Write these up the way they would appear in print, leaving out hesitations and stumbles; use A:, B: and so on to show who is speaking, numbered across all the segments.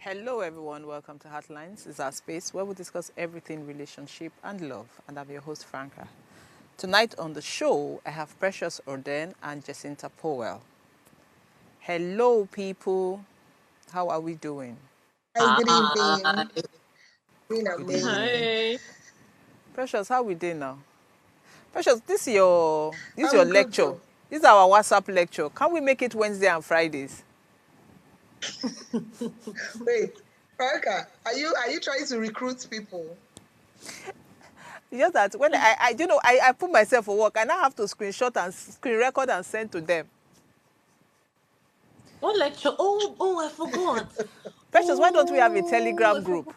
A: Hello, everyone. Welcome to Heartlines. It's our space where we discuss everything relationship and love. And I'm your host, Franca. Tonight on the show, I have Precious Orden and Jacinta Powell. Hello, people. How are we doing?
B: Hi, good
C: Hi.
B: evening. Doing
A: Good evening.
B: amazing.
C: Hi.
A: Precious, how we doing now? Precious, this is your
B: I'm good
A: lecture.
B: though.
A: This is our WhatsApp lecture. Can we make it Wednesday and Fridays?
B: Wait, Franca, are you trying to recruit people?
A: It's just that when I put myself for work, I now have to screenshot and screen record and send to them.
C: What lecture? Oh, I forgot.
A: Precious, why don't we have a
C: Oh,
A: Telegram group?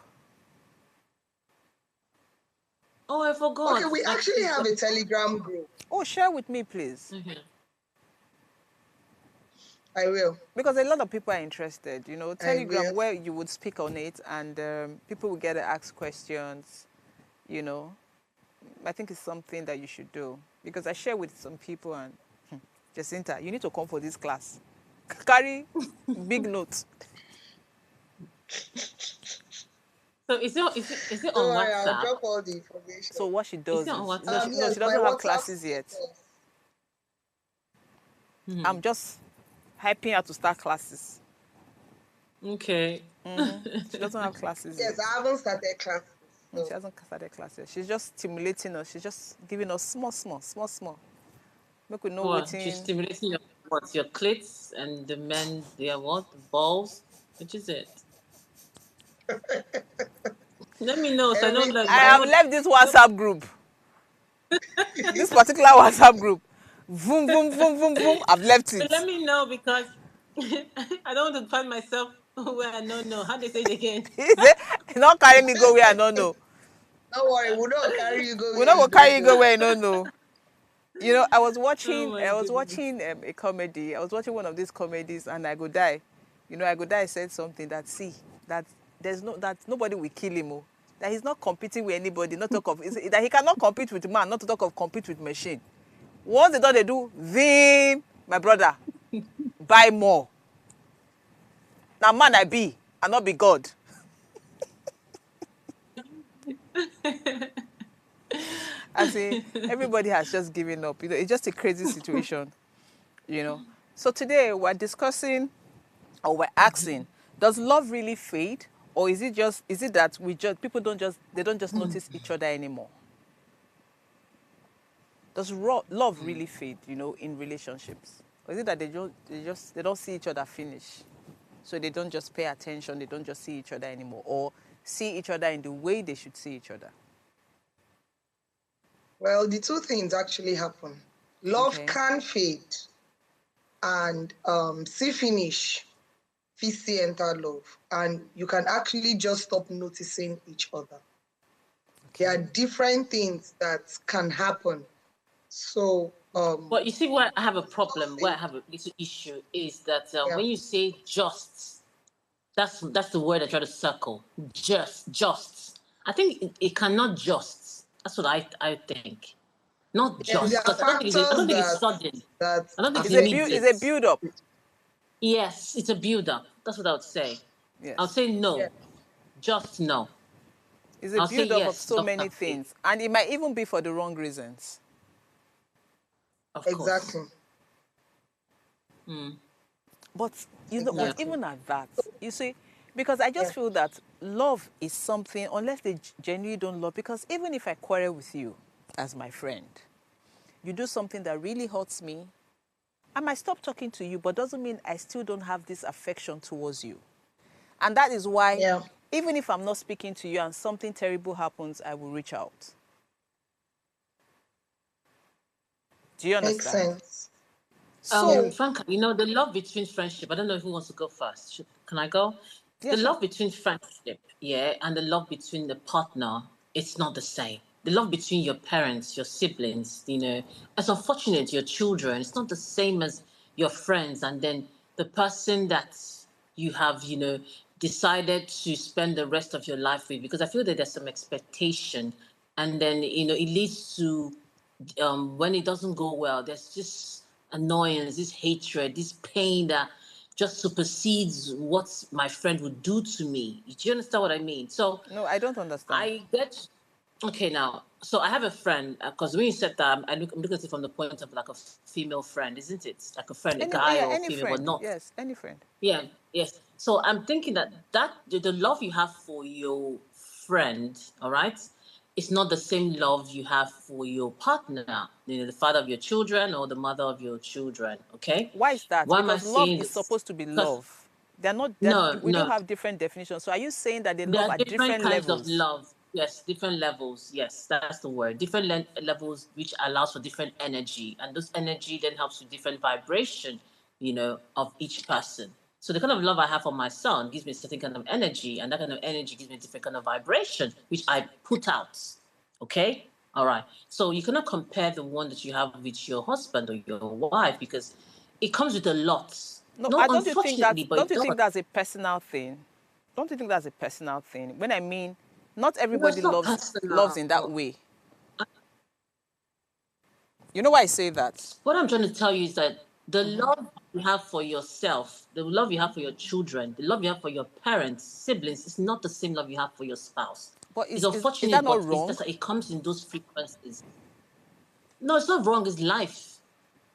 C: I forgot.
B: Okay, we actually have a Telegram group.
A: Oh, share with me, please.
C: Mhm.
B: I will.
A: Because a lot of people are interested.
B: I
A: Telegram,
B: will.
A: where you would speak on it and people will get to ask questions. you know. I think it's something that you should do. Because I share with some people and, Jacinta, you need to come for this class. Carry big notes.
C: So is it
B: Don't
C: on
B: worry, I'll
C: WhatsApp?
B: drop all the information.
A: So what she
C: Is
A: does
C: it on
A: is,
C: WhatsApp?
A: no,
B: Yes,
A: she
B: my
A: doesn't have
B: WhatsApp
A: classes yet.
B: status.
A: I'm just hyping her to start classes.
C: Okay.
A: She doesn't have classes
B: Yes,
A: yet.
B: I haven't started classes.
A: She hasn't started classes. She's just stimulating us. She's just giving us small. Make we know
C: What? She's
A: waiting.
C: stimulating your clits and the men their what? The balls? Which is it? Let me know so I know that
A: I
B: Everything.
A: have left this WhatsApp group. This particular WhatsApp group. Boom. I've left
C: But
A: it.
C: let me know because I don't want to find myself where I don't know. How they say it again?
A: He say, "He not carry me go where I don't know.
B: Don't worry, we'll not carry you go
A: We
B: where
A: not
B: you
A: go
B: don't
A: carry you go
B: know.
A: where I don't know." I was
C: Oh
A: watching.
C: my
A: I was
C: goodness.
A: watching a comedy. I was watching one of these comedies, and I go die. I go die said something that that nobody will kill him. Oh. That he's not competing with anybody. Not talk of that he cannot compete with man. Not to talk of compete with machine. Once they don't, they do vim, my brother, buy more. Now man I be, I not be God. As in, everybody has just given up. It's just a crazy situation. You know. So today we're discussing or we're asking, does love really fade? Or is it that people don't just notice each other anymore? Does love really fade, in relationships? Or is it that they don't see each other finish? So they don't just pay attention, they don't just see each other anymore, or see each other in the way they should see each other.
B: Well, the two things actually happen. Love
A: Okay.
B: can fade and see finish. See enter love, and you can actually just stop noticing each other. There are different things that can happen. So,
C: But you see where I have a problem, where I have a little issue is that
B: yeah,
C: when you say just, that's the word I try to circle. Just. I think it cannot just. That's what I think. Not
B: there
C: just
B: are
C: because I
B: factors
C: don't think it's sudden.
B: that
C: I don't think it's
B: affect it.
A: It's a
C: immediate.
A: build up.
C: Yes, it's a build up. That's what I would say. I would
A: Yes.
C: say
B: Yeah,
C: no, just no.
A: It's a
C: I'll say
A: build up of
C: yes,
A: so
C: Dr.
A: many
C: Faith.
A: things. And it might even be for the wrong reasons.
C: Of course.
B: exactly.
A: But
C: Yeah.
A: but even at that, you see, because I
B: Yeah,
A: just feel that love is something, unless they genuinely don't love, because even if I quarrel with you as my friend, you do something that really hurts me, I might stop talking to you, but doesn't mean I still don't have this affection towards you. And that is why,
B: yeah,
A: even if I'm not speaking to you and something terrible happens, I will reach out. Do you
B: makes
A: understand?
B: sense. Yeah,
A: So,
C: Franca, the love between friendship. I don't know who wants to go first. Can I go?
A: yeah,
C: The
A: sure.
C: love between friendship, yeah, and the love between the partner, it's not the same. The love between your parents, your siblings, as unfortunate, your children, it's not the same as your friends, and then the person that you have, decided to spend the rest of your life with. Because I feel that there's some expectation, and then it leads to when it doesn't go well, there's just annoyance, this hatred, this pain that just supersedes what my friend would do to me. Do you understand what I mean? So
A: No, I don't understand.
C: I get okay now. So I have a friend because when you said that, I'm looking at it from the point of like a female friend, isn't it? Like a friend, a guy
A: Yeah,
C: or
A: any
C: female, but
A: friend.
C: not.
A: Yes, any friend.
C: Yeah, yes. So I'm thinking that the love you have for your friend, all right, it's not the same love you have for your partner, the father of your children or the mother of your children. Okay,
A: Why is that?
C: why am I
A: Because love
C: saying
A: is
C: this?
A: supposed to be
C: Because
A: love. They're not that
C: no,
A: we don't
C: no,
A: have different definitions. So are you saying that they
C: there
A: love
C: are
A: at
C: different
A: different
C: kinds of
A: levels?
C: love. Yes, different levels. Yes, that's the word. Different levels, which allows for different energy, and this energy then helps with different vibration, of each person. So the kind of love I have for my son gives me a certain kind of energy, and that kind of energy gives me a different kind of vibration, which I put out. Okay, all right. So you cannot compare the one that you have with your husband or your wife because it comes with a lot.
A: No,
C: No,
A: I don't you think
C: unfortunately,
A: that's
C: but
A: don't
C: it
A: you
C: does.
A: think that's a personal thing? Don't you think that's a personal thing? When I mean not
C: No,
A: everybody
C: it's not
A: loves in that
C: personal.
A: way. You know why I say that?
C: What I'm trying to tell you is that the love you have for yourself, the love you have for your children, the love you have for your parents, siblings, is not the same love you have for your spouse.
A: But
C: It's
A: is that
C: unfortunate,
A: not
C: but it's
A: wrong?
C: just that it comes in those frequencies. No, it's not wrong. It's life.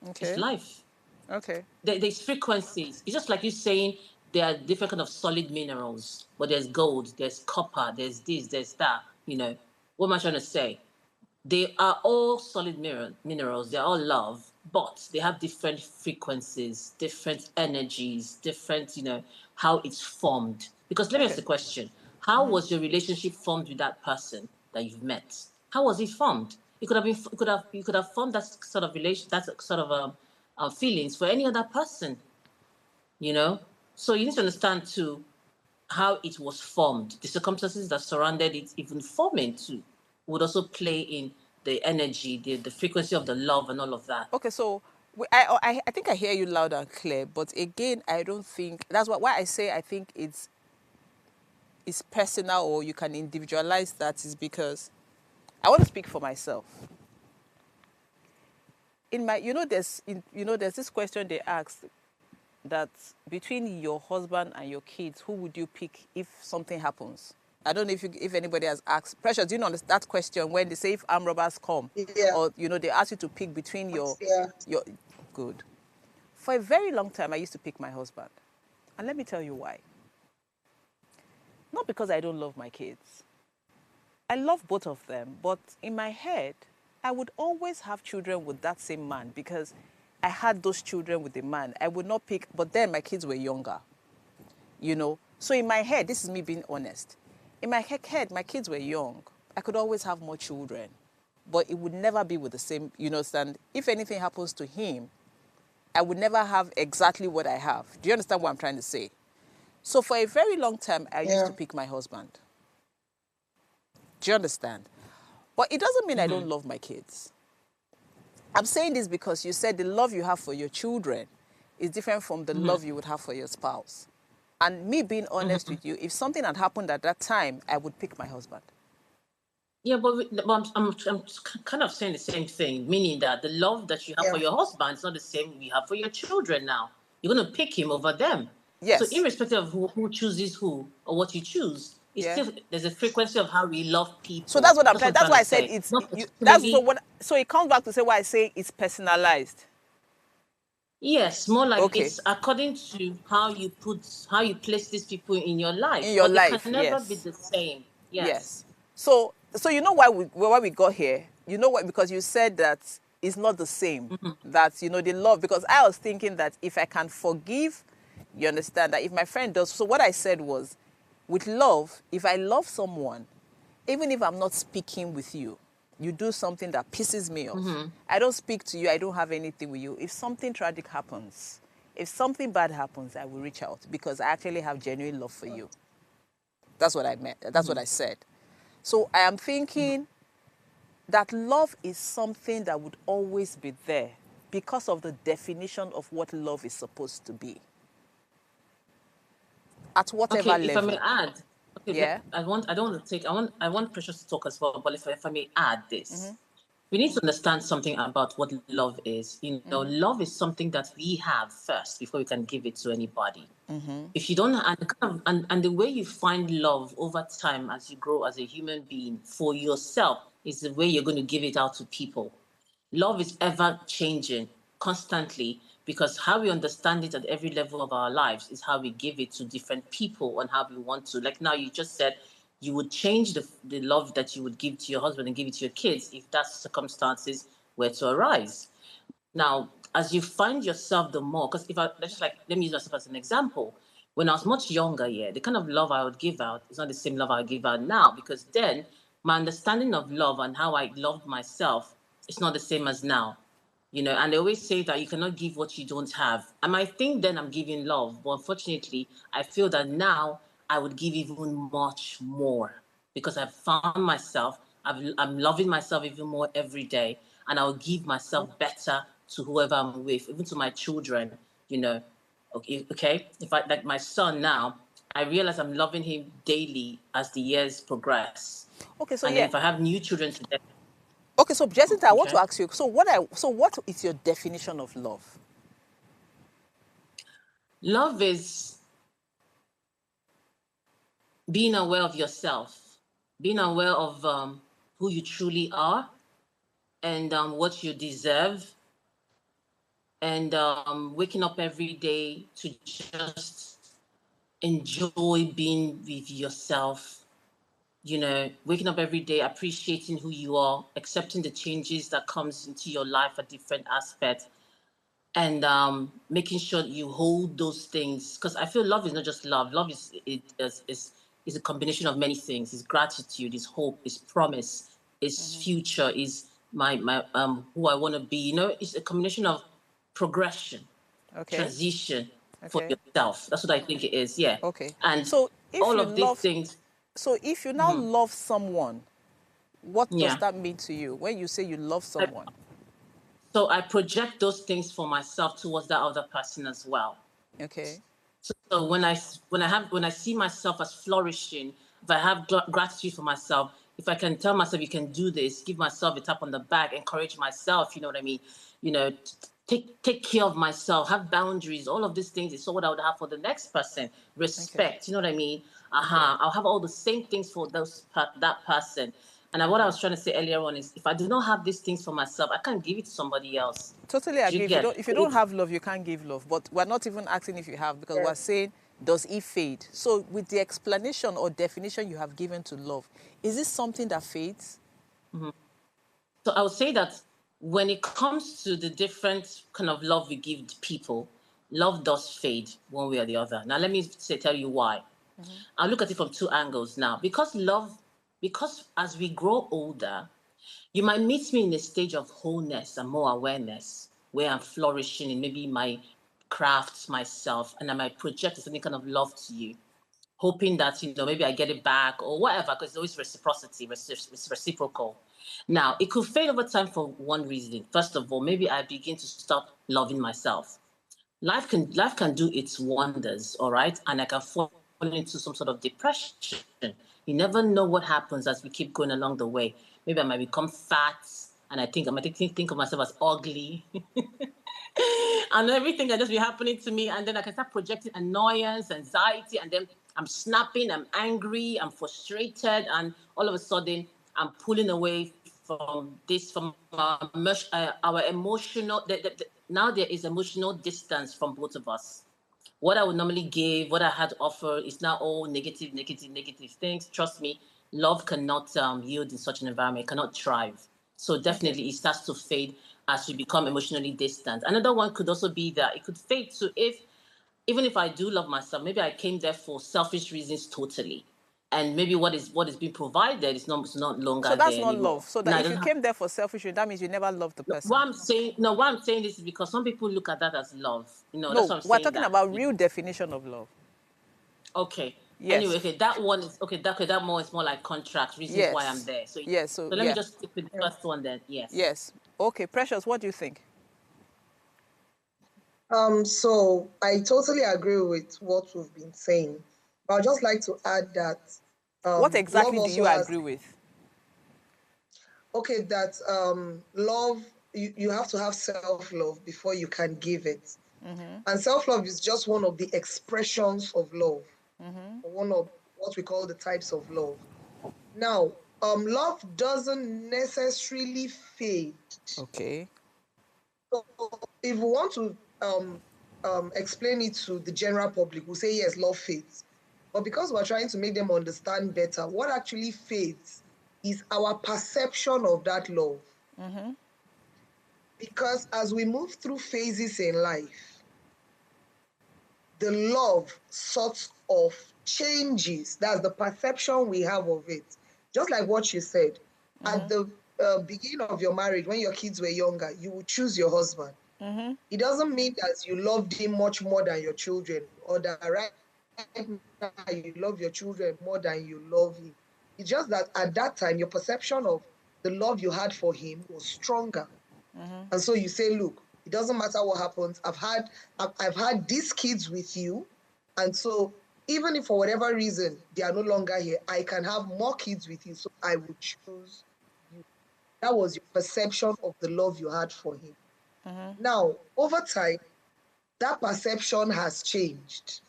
C: It's
A: Okay.
C: life.
A: Okay.
C: There's frequencies. It's just like you saying there are different kind of solid minerals, but there's gold, there's copper, there's this, there's that. What am I trying to say? They are all solid minerals. They're all love, but they have different frequencies, different energies, different, how it's formed. Because let me ask
A: Okay.
C: the question: how was your relationship formed with that person that you've met? How was it formed? It could have been. You could have formed that sort of relation, that sort of feelings for any other person. You know. So you need to understand too how it was formed, the circumstances that surrounded it, even forming too, would also play in the energy, the frequency of the love and all of that.
A: Okay, so I think I hear you loud and clear, but again, I don't think that's why I say I think it's personal or you can individualize that is because I want to speak for myself. In my, there's this question they asked that between your husband and your kids, who would you pick if something happens? I don't know if anybody has asked. Precious, do you know that question when they say if armed robbers come,
B: Yeah,
A: or they ask you to pick between
B: yeah,
A: your good. For a very long time, I used to pick my husband, and let me tell you why. Not because I don't love my kids. I love both of them, but in my head, I would always have children with that same man because I had those children with the man. I would not pick, but then my kids were younger. So in my head, this is me being honest. In my head, my kids were young. I could always have more children, but it would never be with the same, understand? If anything happens to him, I would never have exactly what I have. Do you understand what I'm trying to say? So for a very long time, I used
B: yeah,
A: to pick my husband. Do you understand? But it doesn't mean I don't love my kids. I'm saying this because you said the love you have for your children is different from the love you would have for your spouse. And me being honest with you, if something had happened at that time, I would pick my husband.
C: Yeah, but I'm kind of saying the same thing, meaning that the love that you have for
B: yeah.
C: your husband is not the same you have for your children now. You're going to pick him over them. So,
A: Yes.
C: irrespective of who chooses who or what you choose, it's
A: Yeah.
C: still there's a frequency of how we love
A: So
C: people.
A: that's what I'm
C: That's what
A: trying.
C: I'm
A: That's
C: trying
A: why
C: to
A: I said
C: say.
A: it's
C: Not
A: you. That's so
C: particularly.
A: what. So it comes back to say why I say it's personalized.
C: Yes, more like
A: Okay.
C: it's according to how you place these people in your
A: In
C: life,
A: your
C: but they can
A: life,
C: never be
A: yes.
C: the same. Yes.
A: Yes. So you know why we got here? You know what? Because you said that it's not the same. That the love. Because I was thinking that if I can forgive, you understand that if my friend does. So what I said was, with love, if I love someone, even if I'm not speaking with you, you do something that pisses me off. I don't speak to you. I don't have anything with you. If something tragic happens, if something bad happens, I will reach out because I actually have genuine love for you. That's what I meant. That's what I said. So I am thinking that love is something that would always be there because of the definition of what love is supposed to be at
C: Okay,
A: whatever
C: if I may
A: level.
C: add, okay,
A: Yeah.
C: I don't want to take, I want Precious to talk as well, but if I may add this, we need to understand something about what love is. You know, love is something that we have first before we can give it to anybody. If you don't, and the way you find love over time as you grow as a human being for yourself is the way you're going to give it out to people. Love is ever changing constantly because how we understand it at every level of our lives is how we give it to different people and how we want to. Like now, you just said you would change the love that you would give to your husband and give it to your kids if that circumstances were to arise. Now, as you find yourself the more, because if I just like, let me use myself as an example. When I was much younger, yeah, the kind of love I would give out is not the same love I give out now because then my understanding of love and how I loved myself is not the same as now. You know, and they always say that you cannot give what you don't have. And I think then I'm giving love, but unfortunately, I feel that now I would give even much more because I've found myself, I'm loving myself even more every day, and I'll give myself better to whoever I'm with, even to my children, you know. Okay. If I like my son now, I realize I'm loving him daily as the years progress.
A: Okay, so
C: And then
A: yeah.
C: if I have new children today,
A: Okay, so Jacinta, I want to
C: okay.
A: ask you. So what is your definition of love?
C: Love is being aware of yourself, being aware of who you truly are and what you deserve, and waking up every day to just enjoy being with yourself. You know, waking up every day, appreciating who you are, accepting the changes that comes into your life at different aspects, and making sure that you hold those things. Because I feel love is not just love. Love is a combination of many things. It's gratitude, it's hope, it's promise, it's future, is my who I want to be. You know, it's a combination of progression,
A: Okay.
C: transition for
A: Okay.
C: yourself. That's what I think it is. Yeah,
A: Okay.
C: and
A: So if
C: all
A: you
C: of these
A: love
C: things.
A: so if you now love someone, what does
C: Yeah.
A: that mean to you when you say you love someone?
C: So I project those things for myself towards that other person as well.
A: Okay.
C: So when I see myself as flourishing, if I have gratitude for myself, if I can tell myself you can do this, give myself a tap on the back, encourage myself, you know what I mean? You know, take care of myself, have boundaries, all of these things is so what I would have for the next person.
A: Okay.
C: Respect, you know what I mean?
A: Okay.
C: I'll have all the same things for that person. And what I
A: Okay.
C: was trying to say earlier on is if I do not have these things for myself, I can't give it to somebody else.
A: Totally
C: Do you
A: agree.
C: get
A: If you don't
C: it?
A: have love, you can't give love. But we're not even asking if you have because we're saying, does it fade? So with the explanation or definition you have given to love, is this something that fades?
C: So I would say that when it comes to the different kind of love we give people, love does fade one way or the other. Now let me tell you why. I'll look at it from two angles now. Because as we grow older, you might meet me in a stage of wholeness and more awareness where I'm flourishing in maybe my crafts, myself, and I might project a certain kind of love to you, hoping that maybe I get it back or whatever, because it's always reciprocity, it's reciprocal. Now it could fade over time for one reason. First of all, maybe I begin to stop loving myself. Life can do its wonders, all right, and I can fall into some sort of depression. You never know what happens as we keep going along the way. Maybe I might become fat, and I might think of myself as ugly, and everything can just be happening to me, and then I can start projecting annoyance, anxiety, and then I'm snapping, I'm angry, I'm frustrated, and all of a sudden I'm pulling away from our emotional. Now there is emotional distance from both of us. What I would normally give, what I had to offer, is now all negative, negative, negative things. Trust me, love cannot yield in such an environment, cannot thrive. So
A: Okay.
C: definitely it starts to fade as we become emotionally distant. Another one could also be that it could fade to if even if I do love myself, maybe I came there for selfish reasons totally. And maybe what is being provided is not
A: So
C: longer
A: that's
C: there
A: not
C: anymore.
A: love. So that
C: Now I
A: if
C: don't
A: you
C: have
A: came there for selfish, that means you never loved the person.
C: what I'm saying. No, what I'm saying this is because some people look at that as love. That's
A: No,
C: why I'm
A: we're
C: saying
A: talking
C: that.
A: about real definition of love.
C: Okay. Anyway,
A: Yes.
C: okay, that one is okay. That more is more like contract reasons why I'm
A: Yes.
C: there. So
A: Yes. So
C: let me
A: yeah.
C: just stick with the first one then. Yes.
A: Yes. Okay, Precious, what do you think?
B: So I totally agree with what we've been saying. But I'd just like to add that
A: What
B: love
A: exactly do you
B: also has
A: agree with?
B: okay, that love, you have to have self-love before you can give it. And self-love is just one of the expressions of love, or one of what we call the types of love. Now, love doesn't necessarily fade.
A: Okay.
B: So if we want to explain it to the general public, we'll say yes, love fades. But because we're trying to make them understand better, what actually fades is our perception of that love. Because as we move through phases in life, the love sort of changes. That's the perception we have of it. Just like what you said, at the beginning of your marriage, when your kids were younger, you would choose your husband. It doesn't mean that you loved him much more than your children, or that right now you love your children more than you love him. It's just that at that time, your perception of the love you had for him was stronger. And so you say, look, it doesn't matter what happens. I've had these kids with you. And so even if for whatever reason they are no longer here, I can have more kids with you. So I would choose you. That was your perception of the love you had for him. Now, over time, that perception has changed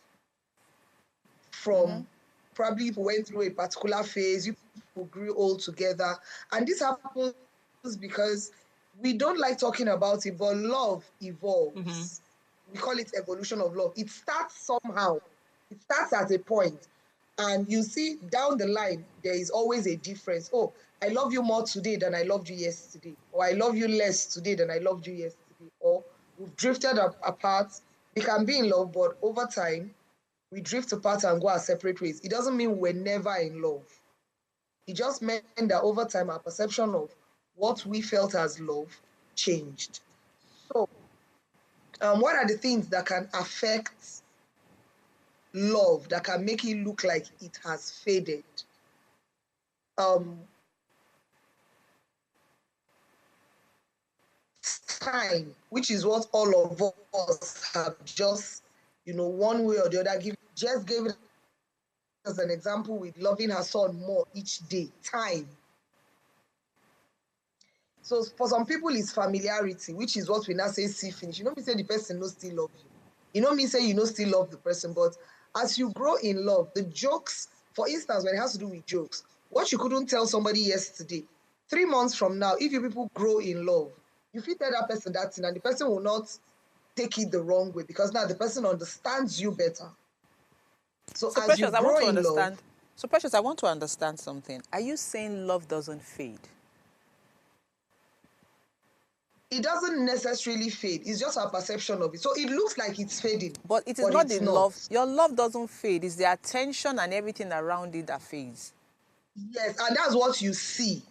B: from probably you went through a particular phase, you people grew old together. And this happens because we don't like talking about it, but love evolves. We call it evolution of love. It starts somehow. It starts at a point. And you see down the line, there is always a difference. Oh, I love you more today than I loved you yesterday. Or I love you less today than I loved you yesterday. Or we've drifted apart. We can be in love, but over time, we drift apart and go our separate ways. It doesn't mean we're never in love. It just meant that over time, our perception of what we felt as love changed. So, what are the things that can affect love, that can make it look like it has faded? Time, which is what all of us have just, one way or the other, just gave it as an example with loving her son more each day. Time. So for some people, it's familiarity, which is what we now say see finish. You know me say the person no still love you. You know me say you no still love the person, but as you grow in love, the jokes, for instance, when it has to do with jokes, what you couldn't tell somebody yesterday, 3 months from now, if you people grow in love, you fit tell that person that thing and the person will not take it the wrong way because now the person understands you better. So as you
A: Precious, I want
B: grow
A: to
B: in
A: understand.
B: love,
A: So Precious, I want to understand something. Are you saying love doesn't fade?
B: it doesn't necessarily fade. It's just our perception of it. So it looks like it's fading,
A: But it is
B: but
A: not
B: it's
A: the
B: not.
A: love. Your love doesn't fade. It's the attention and everything around it that fades.
B: Yes, and that's what you see.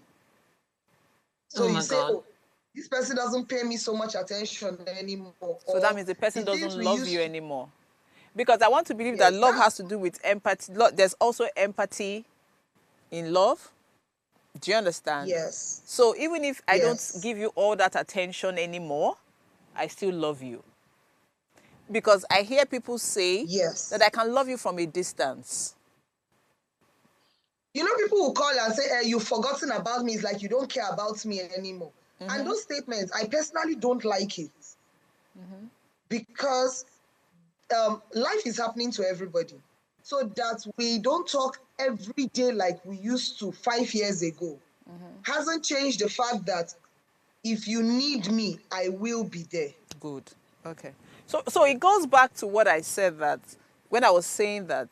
B: So
C: Oh
B: you
C: my
B: say,
C: God.
B: oh, this person doesn't pay me so much attention anymore.
A: So that
B: Or
A: means the person
B: the
A: doesn't
B: things we
A: love you
B: used to,
A: anymore. Because I want to believe that
B: yes,
A: love has to do with empathy. There's also empathy in love. Do you understand?
B: yes,
A: So even if I don't
B: yes,
A: give you all that attention anymore, I still love you. Because I hear people say that
B: yes.
A: I can love you from a distance.
B: You know, people will call and say, you've forgotten about me. It's like you don't care about me anymore. And those statements, I personally don't like it. Because life is happening to everybody. So that we don't talk every day like we used to 5 years ago hasn't changed the fact that if you need me, I will be there.
A: Good. Okay. So it goes back to what I said, that when I was saying that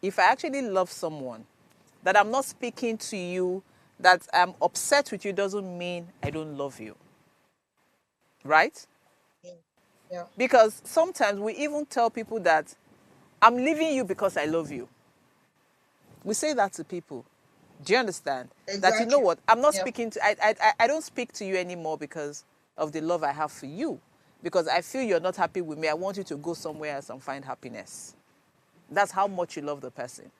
A: if I actually love someone, that I'm not speaking to you, that I'm upset with you, doesn't mean I don't love you. Right?
B: Yeah. Yeah.
A: Because sometimes we even tell people that I'm leaving you because I love you. We say that to people. Do you understand? That, you know
B: Exactly.
A: what, I'm not
B: Yeah.
A: speaking to, I don't speak to you anymore because of the love I have for you. Because I feel you're not happy with me. I want you to go somewhere else and find happiness. That's how much you love the person.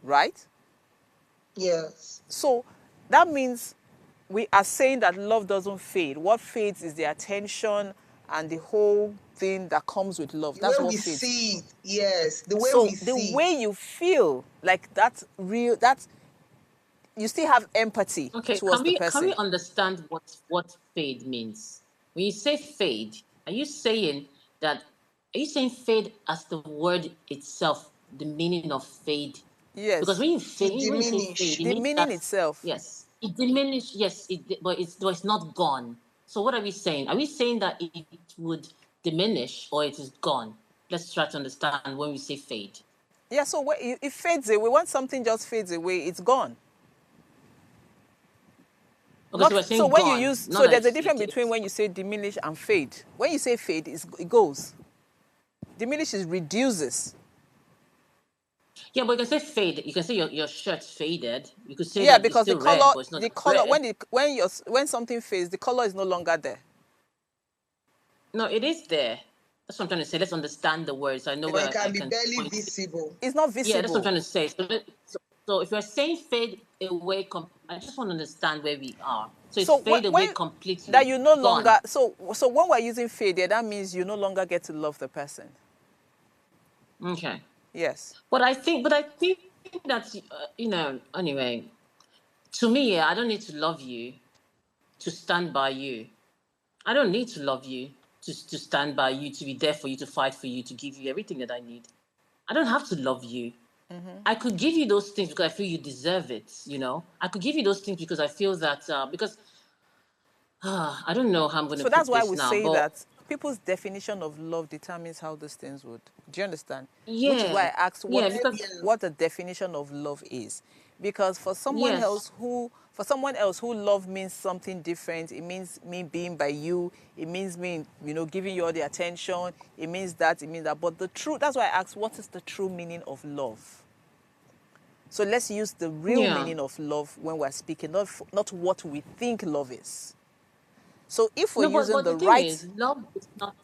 A: Right?
B: Yes.
A: So that means we are saying that love doesn't fade. What fades is the attention and the whole thing that comes with love.
B: The way
A: That's what
B: we
A: fades.
B: see it, yes, the way we
A: So the
B: see
A: way
B: it.
A: you feel, like that's real, that's you still have empathy
C: Okay,
A: towards the
C: can we
A: person.
C: understand what fade means? When you say fade, are you saying fade as the word itself, the meaning of fade? Because
A: Yes,
C: when
B: To
C: you say fade,
B: diminish.
C: it
A: the
C: means
A: meaning
C: that
A: itself.
C: yes, it diminished. Yes, but it's not gone. So what are we saying? Are we saying that it would diminish or it is gone? Let's try to understand when we say fade.
A: Yeah, so when it fades away. When something just fades away, it's gone.
C: Okay, so
A: Not
C: we're
A: so
C: saying
A: when you
C: gone,
A: use,
C: not
A: so
C: that
A: there's a difference between when you say diminish and fade. When you say fade, it goes. Diminish is reduces.
C: yeah, but you can say fade. You can say your shirt faded. You could say
A: Yeah,
C: that it's
A: because
C: still red, but it's not
A: the
C: as
A: color
C: red.
A: when something fades, the color is no longer there.
C: No, it is there. That's what I'm trying to say. Let's understand the words. I know
B: But
C: where
B: it
C: I
B: can be
C: can
B: barely
C: point.
B: visible.
A: It's not
C: Yeah, that's what I'm
A: visible.
C: trying to say. So if you're saying fade away, I just want to understand where we are. So it's
A: So
C: fade away
A: when that
C: completely,
A: you no
C: gone.
A: longer, so when we're using fade, yeah, that means you no longer get to love the person.
C: Okay.
A: Yes.
C: But I think that anyway. To me, yeah, I don't need to love you to stand by you. I don't need to love you to stand by you, to be there for you, to fight for you, to give you everything that I need. I don't have to love you. I could give you those things because I feel you deserve it. I could give you those things because I feel that because I don't know how I'm going to
A: So that's
C: put
A: why
C: this
A: we
C: now,
A: say
C: but
A: that people's definition of love determines how those things would. Do you understand? Which is why
C: yeah,
A: I asked
C: yeah, because
B: Yeah.
A: what the definition of love is. Because
C: yes,
A: for someone else who love means something different, it means me being by you, it means me, giving you all the attention, it means that, it means that. But that's why I asked, what is the true meaning of love? So let's use the real
C: yeah.
A: meaning of love when we're speaking, not what we think love is. So if we're
C: No,
A: using
C: but
A: the
C: the thing
A: right,
C: is, love is not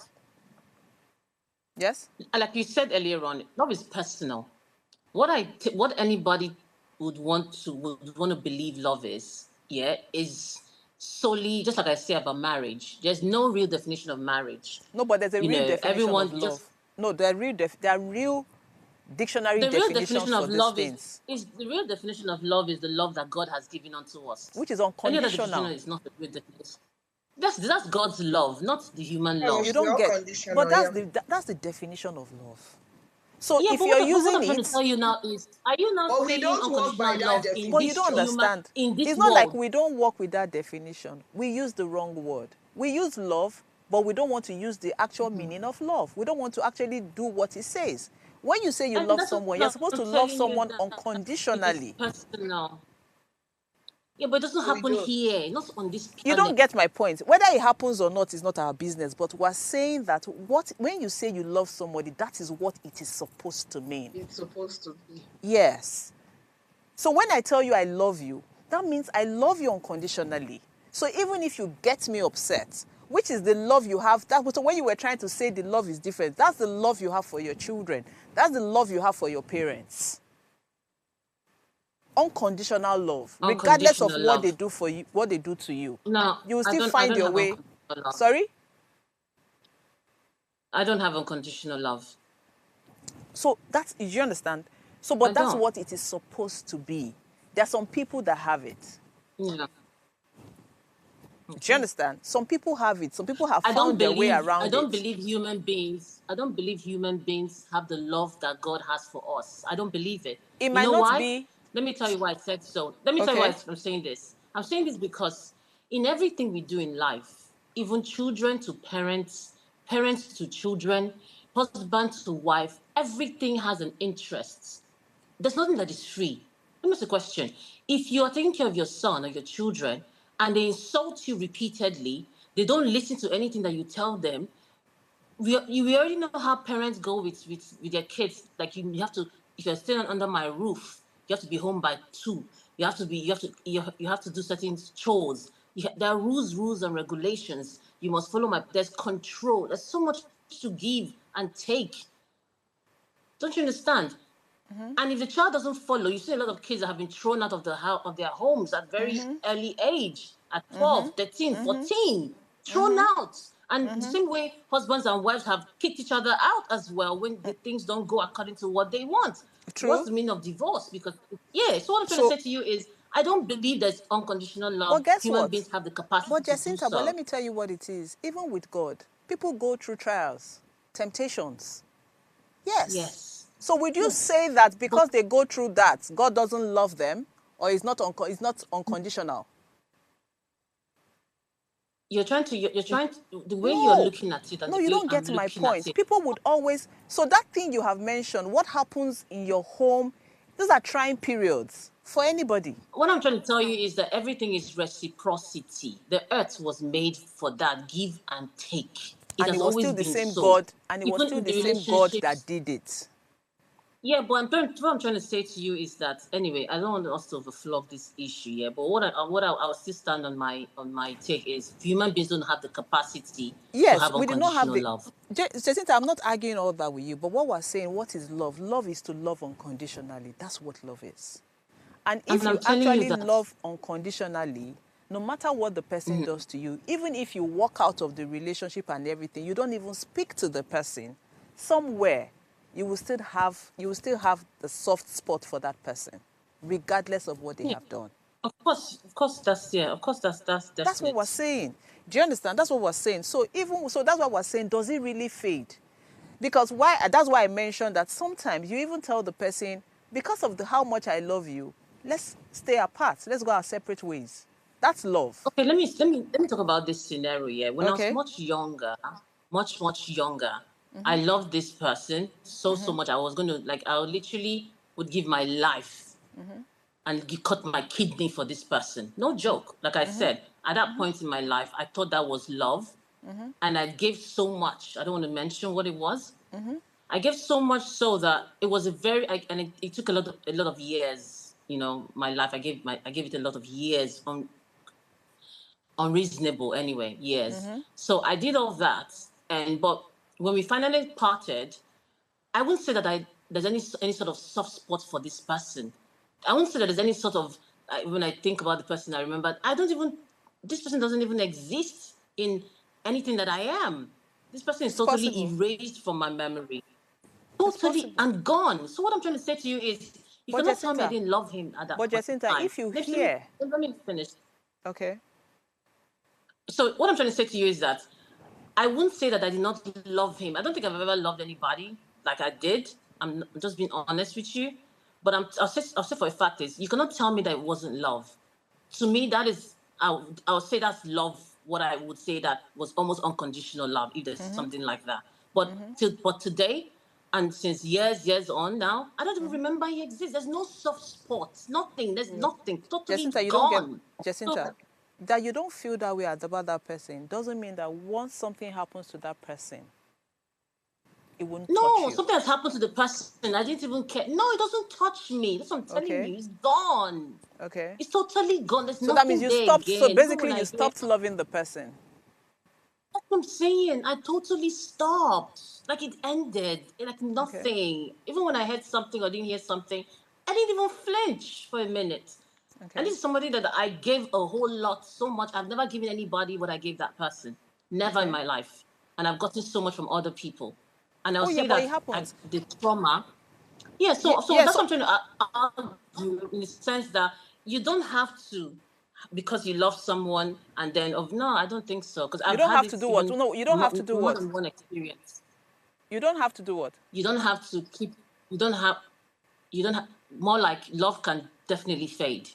A: yes?
C: like you said earlier on. Love is personal. What anybody would want to believe love is, yeah, is solely just like I say about marriage. There's no real definition of marriage.
A: No, but there's a real definition of
C: Everyone just
A: love. No, there are real dictionary
C: the real
A: definitions
C: definition
A: for
C: of
A: these
C: love
A: things,
C: is the real definition of love is the love that God has given unto us.
A: which is
C: Any other definition
A: unconditional.
C: is not the real definition. That's God's love, not the human
A: You
C: love.
B: Honestly,
A: don't get, but
B: unconditional, yeah.
A: that's the definition of love. So
C: Yeah,
A: if you're
C: but what I'm
A: using
C: trying to
A: it,
C: tell you now is, are you now
B: But we
C: saying
B: don't work by
C: unconditional
B: that
C: love in
A: but you
C: this
A: don't
B: definition.
C: human
A: understand.
C: in this
A: It's not like
C: world?
A: we don't work with that definition. We use the wrong word. We use love, but we don't want to use the actual meaning of love. We don't want to actually do what it says. When you say you
C: And
A: love
C: that's
A: someone, you're
C: what
A: supposed
C: I'm
A: to love
C: telling you,
A: someone
C: that it is
A: unconditionally.
C: personal. Yeah, but it doesn't
B: We
C: happen
B: don't.
C: here, not on this
A: You don't
C: planet.
A: get my point. Whether it happens or not is not our business. But we're saying that when you say you love somebody, that is what it is supposed to mean.
B: It's supposed to be.
A: Yes. So when I tell you I love you, that means I love you unconditionally. So even if you get me upset, which is the love you have, so when you were trying to say the love is different, that's the love you have for your children. That's the love you have for your parents. Unconditional love, regardless of
C: Unconditional
A: what they
C: love.
A: do for you, what they do to you.
C: No,
A: You will
C: I
A: still
C: don't. I
A: find
C: don't
A: your
C: have
A: way.
C: unconditional love.
A: Sorry?
C: I don't have unconditional love.
A: So do you understand? So,
C: I
A: but that's
C: don't.
A: what it is supposed to be. There are some people that have it.
C: Yeah.
A: Do you
C: Okay.
A: understand? Some people have it. Some people have
C: I don't
A: found their way
C: believe. I
A: around
C: don't
A: it.
C: believe human beings. I don't believe human beings have the love that God has for us. I don't believe it.
A: It
C: You
A: might
C: know
A: not
C: why?
A: be
C: Let me tell you why I said so. Let me tell you why
A: okay.
C: I'm saying this. I'm saying this because in everything we do in life, even children to parents, parents to children, husband to wife, everything has an interest. There's nothing that is free. Let me ask you a question. If you are taking care of your son or your children and they insult you repeatedly, they don't listen to anything that you tell them, we already know how parents go with their kids. Like you have to, if you're staying under my roof, you have to be home by 2. You have to do certain chores. There are rules and regulations. You must follow there's control. There's so much to give and take. Don't you understand? And if the child doesn't follow, you see a lot of kids that have been thrown out of the house of their homes at very early age, at 12, 13, 14, thrown out. And the same way husbands and wives have kicked each other out as well when the things don't go according to what they want. What's
A: True.
C: the meaning of divorce? Because yeah, so what I'm trying to
A: So
C: say to you is I don't believe there's unconditional love.
A: But guess
C: Human
A: what?
C: beings have the capacity
A: But
C: to do
A: Jacinta, but let
C: so.
A: me tell you what it is. Even with God, people go through trials, temptations. Yes.
C: Yes.
A: So would you
C: Yes.
A: say that
C: But
A: because they go through that, God doesn't love them, or is not unconditional?
C: the way you're
A: No.
C: looking at it and
A: No,
C: the
A: you
C: way
A: don't
C: I'm
A: get my
C: looking at
A: point.
C: it.
A: People would always, so that thing you have mentioned, what happens in your home, those are trying periods for anybody.
C: What I'm trying to tell you is that everything is reciprocity. The earth was made for that, give and take. It
A: And it
C: has
A: was
C: always
A: still the
C: been
A: same
C: so.
A: God, and it was
C: Even
A: still
C: in
A: the
C: the
A: same God that
C: relationships.
A: did it.
C: Yeah, but what I'm trying to say to you is that anyway, I don't want us to overflog this issue, yeah. But I'll still stand on my take is human beings don't have the capacity to
A: Yes,
C: have
A: we did not have
C: unconditional
A: the.
C: love.
A: Jacinta, I'm not arguing all that with you, but what we're saying, what is love? Love is to love unconditionally. That's what love is. And if
C: And
A: you
C: I'm telling you
A: actually
C: that.
A: love unconditionally, no matter what the person does to you, even if you walk out of the relationship and everything, you don't even speak to the person, somewhere you will still have the soft spot for that person, regardless of what they
C: Yeah,
A: have done.
C: of course, that's
A: That's what we're
C: definite.
A: saying. Do you understand? That's what we're saying. So that's what we're saying. Does it really fade? Because why? That's why I mentioned that sometimes you even tell the person, because of how much I love you, let's stay apart. Let's go our separate ways. That's love.
C: Okay, let me talk about this scenario. Yeah, when I was
A: Okay.
C: much younger, I loved this person so much. I was going to like I literally would give my life and cut my kidney for this person. No joke. Like I said, at that point in my life, I thought that was love, and I gave so much. I don't want to mention what it was. I gave so much so that it was and it took a lot of years. My life. I gave it a lot of years unreasonable anyway, years. So I did all that, but when we finally parted, I wouldn't say that there's any sort of soft spot for this person. I wouldn't say that there's any sort of when I think about the person I remember, this person doesn't even exist in anything that I am. This person is
A: It's
C: totally
A: possible.
C: erased from my memory,
A: It's
C: totally
A: possible.
C: and gone. So what I'm trying to say to you is, you
A: But
C: cannot tell me I
A: Jacinta,
C: didn't love him at that
A: but
C: point in
A: Jacinta,
C: time.
A: if you
C: Let me,
A: hear,
C: let me finish.
A: okay,
C: So what I'm trying to say to you is that I wouldn't say that I did not love him. I don't think I've ever loved anybody like I did. I'm just being honest with you. But I'll say for a fact is you cannot tell me that it wasn't love. To me, that is I'll say that's love. What I would say that was almost unconditional love, if there's something like that. But today, and since years on now, I don't even remember he exists. There's no soft spots, nothing. There's nothing. Totally
A: Jacinta, you don't get
C: gone. So
A: Jacinta. That you don't feel that way about that person doesn't mean that once something happens to that person, it won't touch
C: no,
A: you.
C: something has happened to the person. I didn't even care. No, it doesn't touch me. That's what I'm telling
A: Okay?
C: you. It's gone.
A: Okay.
C: It's totally gone. There's
A: So that means
C: nothing
A: you
C: there
A: stopped. So
C: again. Even when
A: basically, you
C: I hear,
A: stopped loving the person.
C: that's what I'm saying. I totally stopped. Like it ended. Like
A: Okay.
C: nothing. Even when I heard something or didn't hear something, I didn't even flinch for a minute. And
A: Okay.
C: this is somebody that I gave a whole lot, so much. I've never given anybody what I gave that person. Never in
A: Okay.
C: my life. And I've gotten so much from other people. And I'll
A: Oh yeah,
C: say
A: but it
C: that
A: happens.
C: the trauma. Yeah,
A: Yeah.
C: so
A: Yeah.
C: that's
A: So
C: what I'm trying to argue in the sense that you don't have to, because you love someone and then no, I don't think so, because
A: you
C: I've
A: don't
C: had
A: have
C: it
A: to do what?
C: even
A: No, you don't have to do
C: more
A: what?
C: than one experience.
A: You don't have to do what?
C: You don't have to keep. You don't have. You don't have. More like love can definitely fade.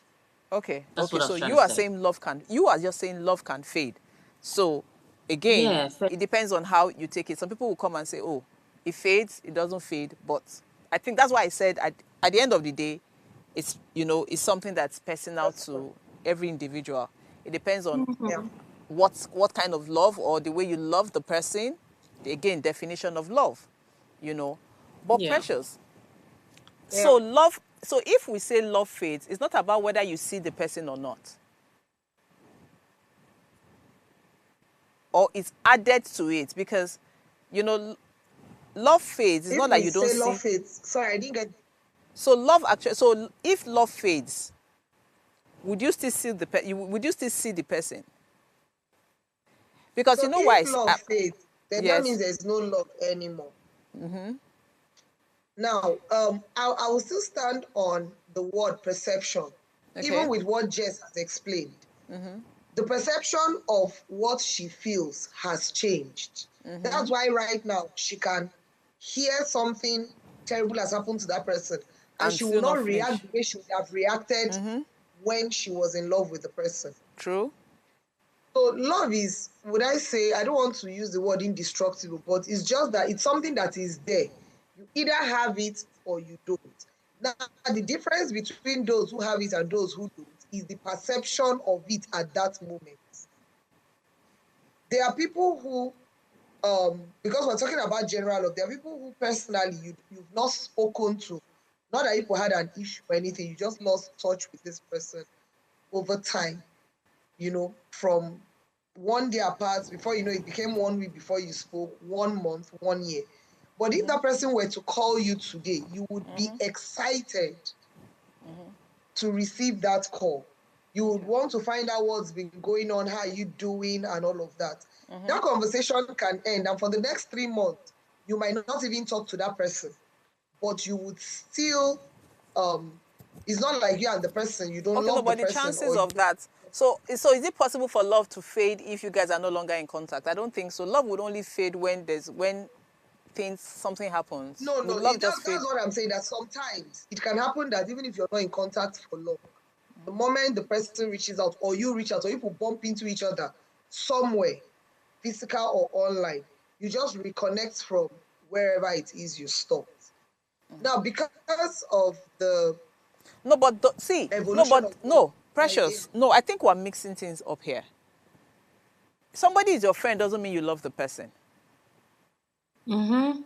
A: Okay.
C: That's
A: Okay.
C: what I
A: So
C: was trying
A: you
C: to
A: are
C: say.
A: saying love can. You are just saying love can fade. So again,
C: Yeah,
A: it depends on how you take it. Some people will come and say, "Oh, it fades. It doesn't fade." But I think that's why I said at the end of the day, it's something that's personal to every individual. It depends on
B: Yeah.
A: what kind of love or the way you love the person. Again, definition of love, you know. But
C: yeah.
A: precious.
B: Yeah.
A: So love. So if we say love fades, it's not about whether you see the person or not, or it's added to it because, you know, love fades. It's
B: If
A: not that
B: we
A: you don't
B: say
A: see.
B: love it, sorry, I didn't get.
A: So love actually. So if love fades, would you still see would you still see the person? Because
B: So
A: you know why?
B: if love fades, then that means
A: Yes.
B: there's no love anymore. Now, I will still stand on the word perception. even with what Jess has explained, the perception of what she feels has changed. That's why right now she can hear something terrible has happened to that person, and she will not react the way she would have reacted when she was in love with the person.
A: True.
B: So love is, would I say, I don't want to use the word indestructible, but it's just that it's something that is there. You either have it or you don't. Now, the difference between those who have it and those who don't is the perception of it at that moment. There are people who, because we're talking about general love, there are people who personally you've not spoken to, not that people had an issue or anything, you just lost touch with this person over time, from one day apart, before you know it became 1 week before you spoke, 1 month, 1 year. But if that person were to call you today, you would be excited to receive that call. You would want to find out what's been going on, how are you doing, and all of that. That conversation can end, and for the next 3 months, you might not even talk to that person, but you would still, it's not like you and the person, you don't love the person.
A: The chances of that. So is it possible for love to fade if you guys are no longer in contact? I don't think so. Love would only fade when something happens.
B: No,
A: love
B: that's what I'm saying, that sometimes it can happen that even if you're not in contact for long, the moment the person reaches out or you reach out or people bump into each other somewhere, physical or online, you just reconnect from wherever it is you stopped. Now, because of the
A: Precious. No, I think we're mixing things up here. Somebody is your friend doesn't mean you love the person. Do you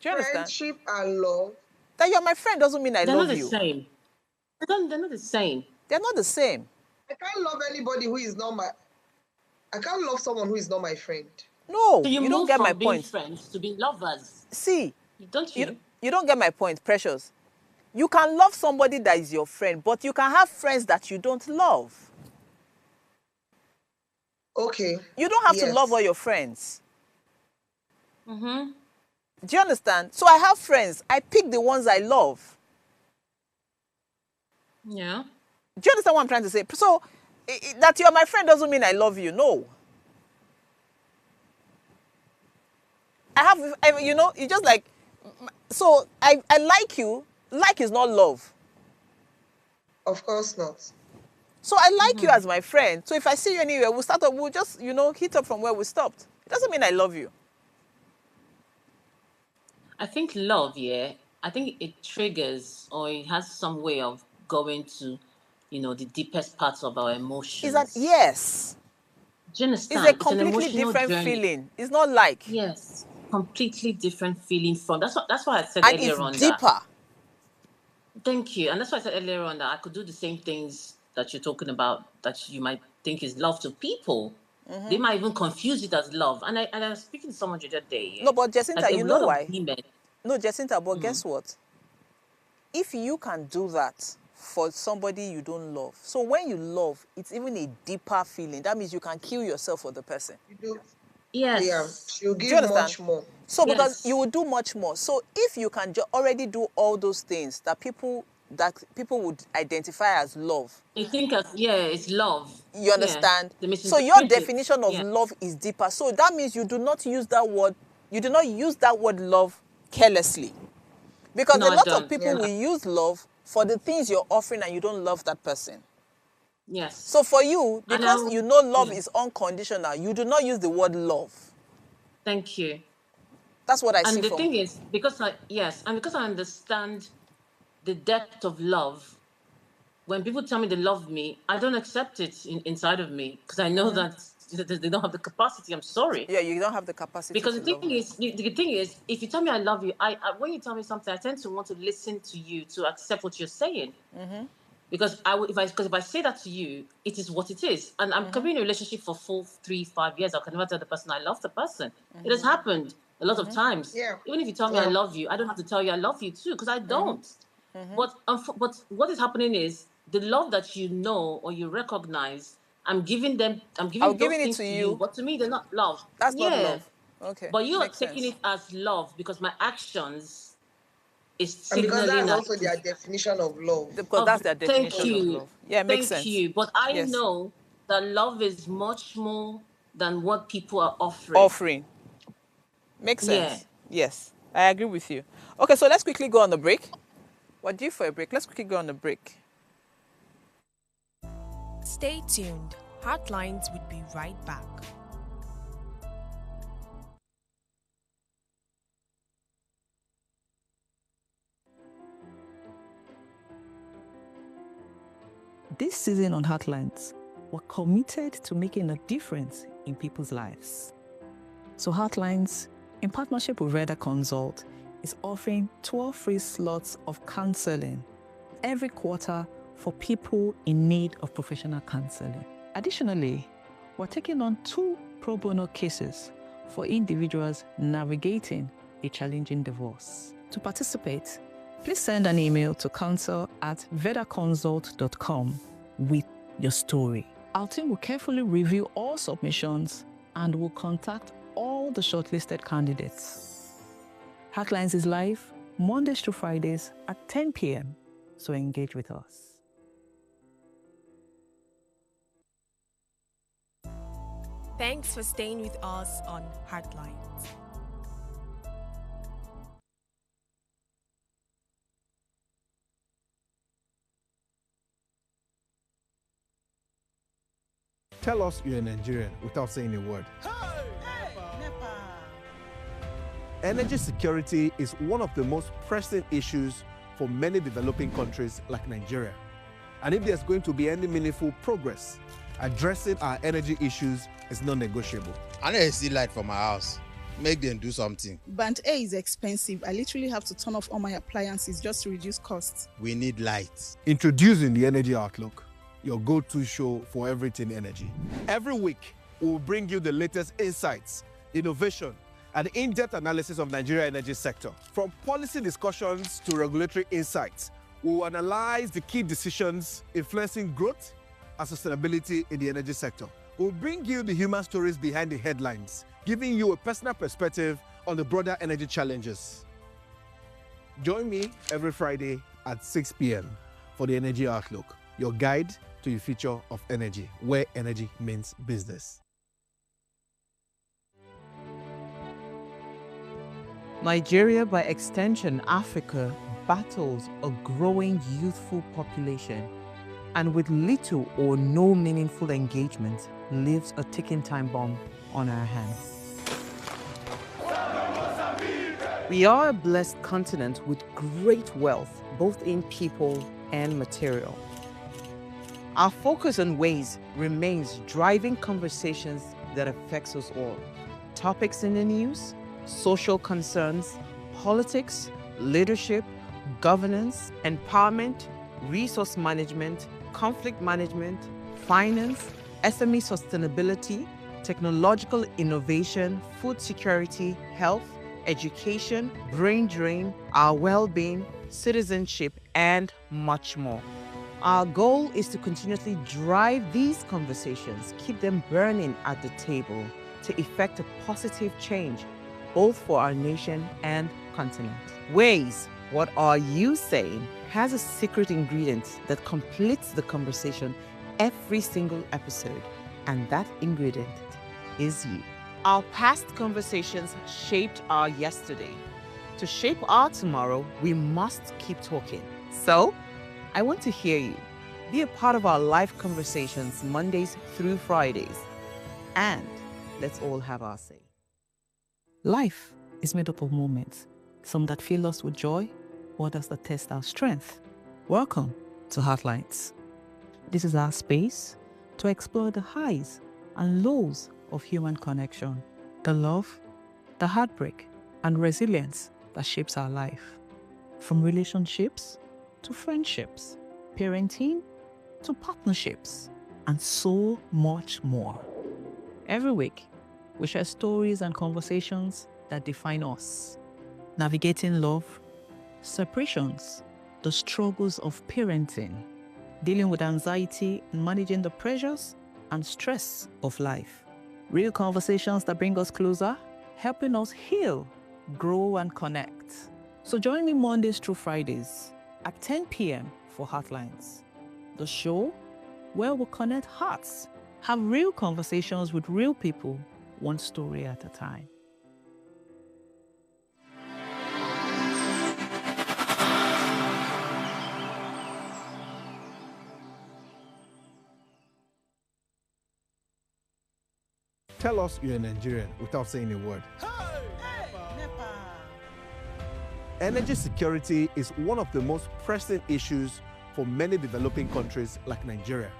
A: understand?
B: Friendship and love.
A: That you're my friend doesn't mean I love you.
C: They're not the same.
A: They're not the same.
B: I can't love anybody who is not I can't love someone who is not my friend.
A: No,
C: so you
A: don't get my
C: being
A: point.
C: Friends to be lovers.
A: See,
C: don't you?
A: You don't get my point, Precious. You can love somebody that is your friend, but you can have friends that you don't love.
B: Okay.
A: You don't have to love all your friends. Do you understand? So I have friends. I pick the ones I love.
C: Yeah.
A: Do you understand what I'm trying to say? So that you're my friend doesn't mean I love you. No. It's just like, so I like you. Like is not love.
B: Of course not.
A: So I like you as my friend. So if I see you anywhere, we'll just, hit up from where we stopped. It doesn't mean I love you.
C: I think love, I think it triggers or it has some way of going to, the deepest parts of our emotions.
A: Is that, yes.
C: Do you understand?
A: It's a completely different feeling. It's not like.
C: Yes, completely different feeling from. That's why I said earlier on that.
A: And it's deeper.
C: Thank you. And that's why I said earlier on that I could do the same things that you're talking about that you might think is love to people. They might even confuse it as love. And I was speaking to someone the other day.
A: No, but Jacinta, you know why?
C: No,
A: Jacinta, but guess what? If you can do that for somebody you don't love, so when you love, it's even a deeper feeling. That means you can kill yourself for the person.
B: You do.
C: Yes.
B: Yeah, she'll give much more.
A: So because you will do much more. So if you can already do all those things that people would identify as love.
C: You think it's love.
A: You understand? So your definition of love is deeper. So that means you do not use that word love carelessly. Because a lot of people will use love for the things you're offering and you don't love that person.
C: Yes.
A: So for you, because love is unconditional, you do not use the word love.
C: Thank you.
A: That's what I see.
C: And the thing is, because I understand the depth of love, when people tell me they love me, I don't accept it inside of me because I know that they don't have the capacity. I'm sorry.
A: Yeah, you don't have the capacity.
C: Because the thing is, if you tell me I love you, when you tell me something, I tend to want to listen to you to accept what you're saying. Because if I say that to you, it is what it is. And I'm in a relationship for 4, 3, 5 years. I can never tell the person I love the person. It has happened a lot of times.
B: Yeah.
C: Even if you tell me I love you, I don't have to tell you I love you too, because I don't. But what is happening is the love that you know or you recognize, I'm giving those things to you. But to me, they're not love.
A: That's not love. Okay.
C: But you are taking it as love because my actions It's
B: And because
C: signaling
B: that's
C: that
B: also their definition of love.
A: Because that's their
C: thank
A: definition of
C: you.
A: love. Yeah, it makes
C: Thank
A: sense.
C: you. But I
A: Yes.
C: know that love is much more than what people are offering.
A: Offering. Makes
C: Yeah.
A: sense. Yes, I agree with you. Okay, so let's quickly go on the break. What do you for a break? Let's quickly go on the break.
D: Stay tuned. Heartlines would be right back.
E: This season on Heartlines, we're committed to making a difference in people's lives. So Heartlines, in partnership with Reda Consult, is offering 12 free slots of counseling every quarter for people in need of professional counseling. Additionally, we're taking on 2 pro bono cases for individuals navigating a challenging divorce. To participate, please send an email to counsel@vedaconsult.com with your story. Our team will carefully review all submissions and will contact all the shortlisted candidates. Heartlines is live Mondays to Fridays at 10 p.m. So engage with us.
D: Thanks for staying with us on Heartlines.
F: Tell us you're a Nigerian without saying a word. Energy security is one of the most pressing issues for many developing countries like Nigeria. And if there's going to be any meaningful progress, addressing our energy issues is non-negotiable.
G: I need to see light from my house. Make them do something.
H: Band A is expensive. I literally have to turn off all my appliances just to reduce costs.
G: We need light.
F: Introducing the Energy Outlook, your go-to show for everything energy. Every week, we'll bring you the latest insights, innovation, and in-depth analysis of Nigeria's energy sector. From policy discussions to regulatory insights, we will analyze the key decisions influencing growth and sustainability in the energy sector. We'll bring you the human stories behind the headlines, giving you a personal perspective on the broader energy challenges. Join me every Friday at 6 p.m. for the Energy Outlook, your guide to the future of energy, where energy means business.
I: Nigeria, by extension Africa, battles a growing youthful population, and with little or no meaningful engagement, leaves a ticking time bomb on our hands. We are a blessed continent with great wealth, both in people and material. Our focus on ways remains driving conversations that affects us all. Topics in the news, social concerns, politics, leadership, governance, empowerment, resource management, conflict management, finance, SME sustainability, technological innovation, food security, health, education, brain drain, our well-being, citizenship, and much more. Our goal is to continuously drive these conversations, keep them burning at the table to effect a positive change, both for our nation and continent. Ways, what are you saying, has a secret ingredient that completes the conversation every single episode, and that ingredient is you. Our past conversations shaped our yesterday. To shape our tomorrow, we must keep talking. So, I want to hear you. Be a part of our live conversations Mondays through Fridays. And let's all have our say.
E: Life is made up of moments, some that fill us with joy, others that test our strength. Welcome to Heartlines. This is our space to explore the highs and lows of human connection, the love, the heartbreak, and resilience that shapes our life. From relationships to friendships, parenting to partnerships, and so much more. Every week, we share stories and conversations that define us, navigating love, separations, the struggles of parenting, dealing with anxiety and managing the pressures and stress of life. Real conversations that bring us closer, helping us heal, grow, and connect. So join me Mondays through Fridays at 10 p.m. for Heartlines, the show where we'll connect hearts, have real conversations with real people, one story at a time.
F: Tell us you're a Nigerian without saying a word. Energy security is one of the most pressing issues for many developing countries like Nigeria.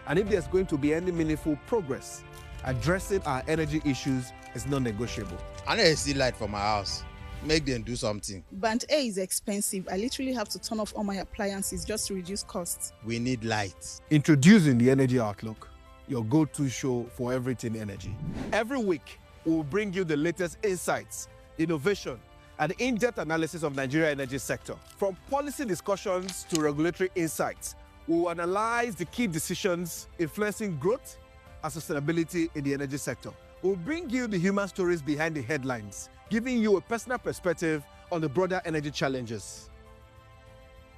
F: And if there's going to be any meaningful progress, addressing our energy issues is non-negotiable.
G: I know see light for my house. Make them do something.
H: Band A is expensive. I literally have to turn off all my appliances just to reduce costs.
G: We need light.
F: Introducing the Energy Outlook, your go-to show for everything energy. Every week, we'll bring you the latest insights, innovation, and in-depth analysis of Nigeria's energy sector. From policy discussions to regulatory insights, we'll analyze the key decisions influencing growth and sustainability in the energy sector. We'll bring you the human stories behind the headlines, giving you a personal perspective on the broader energy challenges.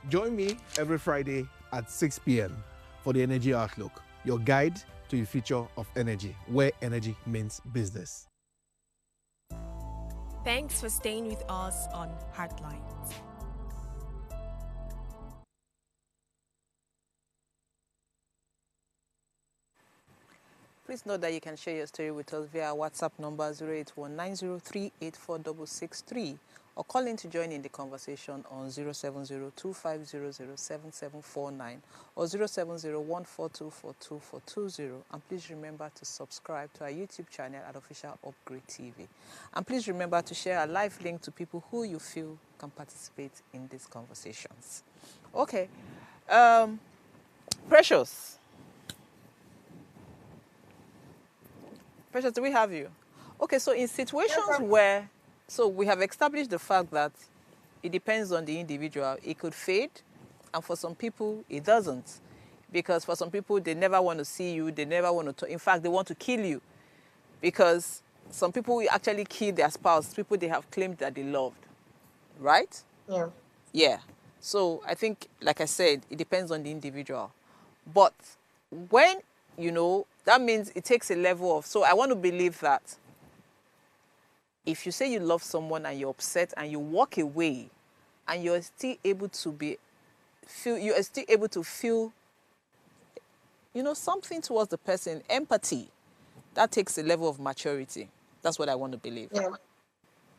F: Join me every Friday at 6 p.m. for the Energy Outlook, your guide to the future of energy, where energy means business.
D: Thanks for staying with us on Heartlines.
A: Please note that you can share your story with us via WhatsApp number 08190384663 or call in to join in the conversation on 07025007749 or 07014242420. And please remember to subscribe to our YouTube channel at Official Upgrade TV. And please remember to share a live link to people who you feel can participate in these conversations. Okay. Precious. Precious, do we have you? Okay, so in situations where, so we have established the fact that it depends on the individual. It could fade, and for some people, it doesn't. Because for some people, they never want to see you, they never want to talk. In fact, they want to kill you. Because some people will actually kill their spouse, people they have claimed that they loved. Right?
B: Yeah.
A: Yeah. So I think, like I said, it depends on the individual. But when, you know, that means it takes a level of, so I want to believe that if you say you love someone and you're upset and you walk away and you're still able to feel, you know, something towards the person, empathy, that takes a level of maturity. That's what I want to believe.
B: Yeah.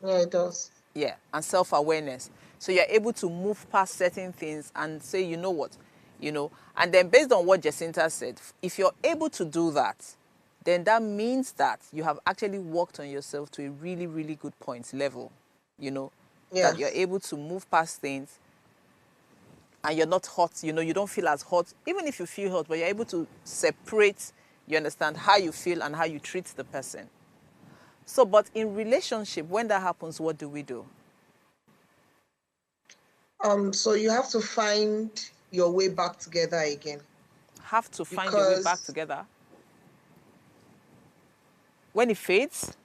B: Yeah, it does.
A: Yeah, and self-awareness. So you're able to move past certain things and say, you know what, you know, and then based on what Jacinta said, if you're able to do that, then that means that you have actually worked on yourself to a really, really good point level, you know, that you're able to move past things and you're not hot, you know, you don't feel as hot, even if you feel hot, but you're able to separate, you understand, how you feel and how you treat the person. So, but in relationship, when that happens, what do we do?
B: So you have to find your way back together again.
A: Have to find your way back together? When it fades?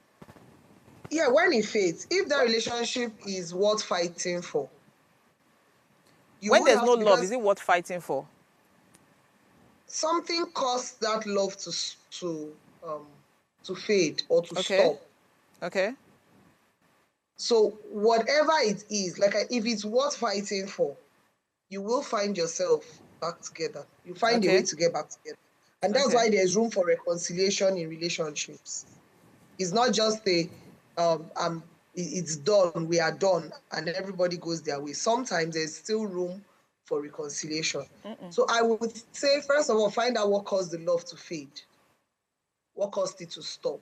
B: Yeah, when it fades. If that relationship is worth fighting for.
A: When there's no love, is it worth fighting for?
B: Something caused that love to fade or to stop.
A: Okay.
B: So whatever it is, like if it's worth fighting for, you will find yourself back together. You find a way to get back together. And that's why there's room for reconciliation in relationships. It's not just it's done, we are done, and everybody goes their way. Sometimes there's still room for reconciliation. So I would say, first of all, find out what caused the love to fade. What caused it to stop?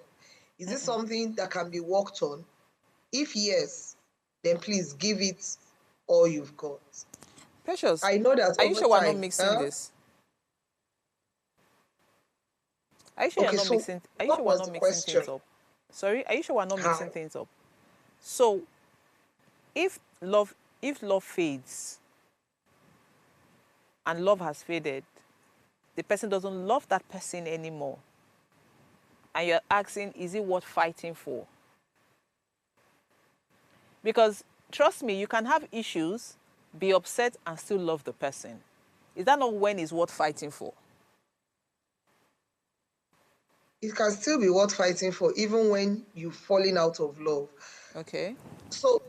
B: Is this something that can be worked on? If yes, then please give it all you've got.
A: Precious,
B: I know that.
A: Are you sure we're not mixing this? Are you sure you're not mixing? Are you sure we're not mixing things up? Sorry, are you sure we're not mixing things up? So, if love fades and love has faded, the person doesn't love that person anymore, and you're asking, is it worth fighting for? Because trust me, you can have issues, be upset, and still love the person. Is that not when it's worth fighting for?
B: It can still be worth fighting for, even when you're falling out of love.
A: Okay.
B: So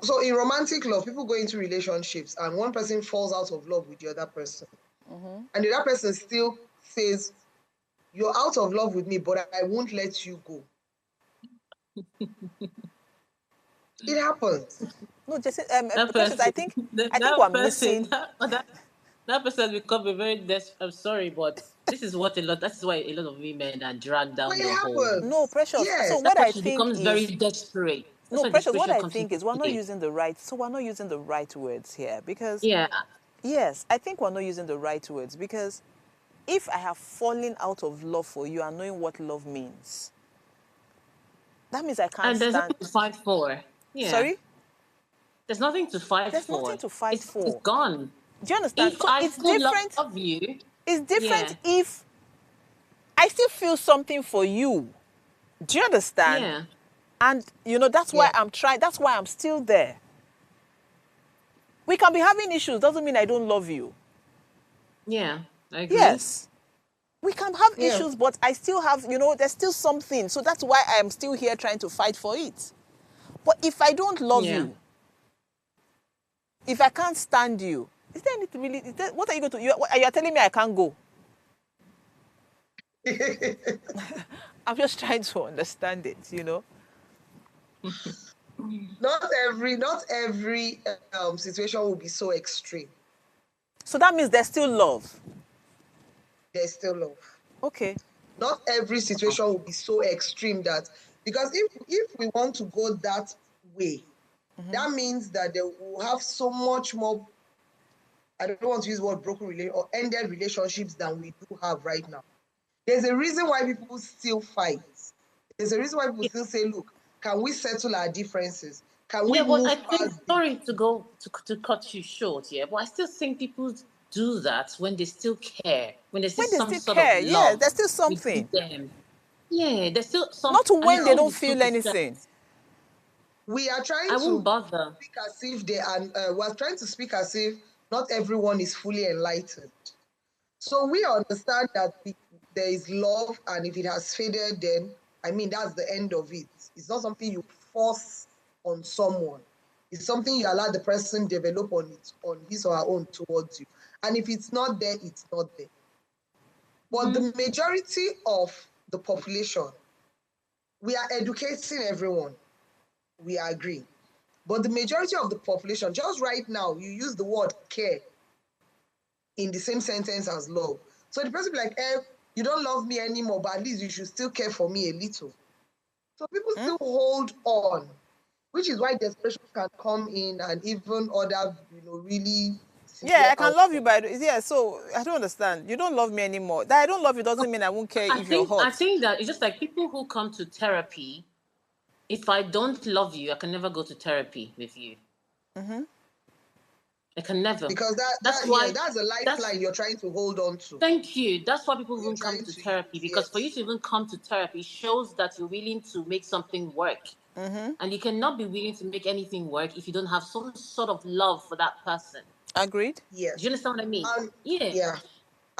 B: so in romantic love, people go into relationships and one person falls out of love with the other person. And the other person still says, you're out of love with me, but I won't let you go. It happens.
A: No, just
C: That
A: Precious, I think we're missing.
C: That person has become a very I'm sorry, but this is what that's why a lot of women are dragged down
B: But it
C: the hole.
B: happens.
A: No, Precious.
B: Yes.
A: So
C: That's
A: what
C: why
A: I
C: she
A: think
C: becomes
A: is
C: very desperate. That's
A: no,
C: why
A: Precious. What
C: desperation
A: I
C: comes
A: think
C: into
A: is we're not
C: play.
A: using the right. So we're not using the right words here because
C: Yeah.
A: yes, I think we're not using the right words because if I have fallen out of love for you and knowing what love means, that means I can't
C: And there's
A: stand.
C: nothing to fight for. Yeah.
A: Sorry?
C: There's nothing to fight
A: There's
C: for.
A: nothing to fight
C: It's
A: for.
C: gone.
A: Do you understand?
C: If
A: So
C: I
A: it's
C: still
A: different.
C: love you,
A: It's different
C: yeah.
A: if I still feel something for you. Do you understand?
C: Yeah.
A: And that's why I'm trying. That's why I'm still there. We can be having issues. Doesn't mean I don't love you.
C: Yeah. I agree.
A: Yes. We can have issues, but I still have, there's still something. So that's why I'm still here trying to fight for it. But if I don't love you, if I can't stand you, is there anything really? What are you going to? You're telling me I can't go? I'm just trying to understand it.
B: Not every situation will be so extreme.
A: So that means there's still love.
B: There's still love.
A: Okay.
B: Not every situation will be so extreme because if we want to go that way, that means that they will have so much more. I don't want to use the word broken or ended relationships than we do have right now. There's a reason why people still fight. There's a reason why people still say, look, can we settle our differences? Can we move past
C: sorry to cut you short, but I still think people do that when they still care, when there's still some sort of love.
A: Yeah, there's still something.
C: Them. Yeah, there's still something.
A: Not when they don't feel anything.
B: We are trying to speak as if they are. We're trying to speak as if not everyone is fully enlightened. So we understand that there is love, and if it has faded, then that's the end of it. It's not something you force on someone. It's something you allow the person develop on his or her own towards you. And if it's not there, it's not there. But the majority of the population, we are educating everyone. We agree. But the majority of the population, just right now, you use the word care in the same sentence as love. So the person be like, you don't love me anymore, but at least you should still care for me a little. So people still hold on, which is why desperation can come in and even other, really.
A: Yeah, I can love you so I don't understand. You don't love me anymore. That I don't love you doesn't mean I won't care if you're hot.
C: I think that it's just like people who come to therapy. If I don't love you, I can never go to therapy with you. I can never.
B: Because that's a lifeline you're trying to hold on to.
C: Thank you. That's why people won't come to therapy. Because for you to even come to therapy shows that you're willing to make something work. And you cannot be willing to make anything work if you don't have some sort of love for that person.
A: Agreed?
B: Yes.
C: Do you understand what I mean?
B: Yeah.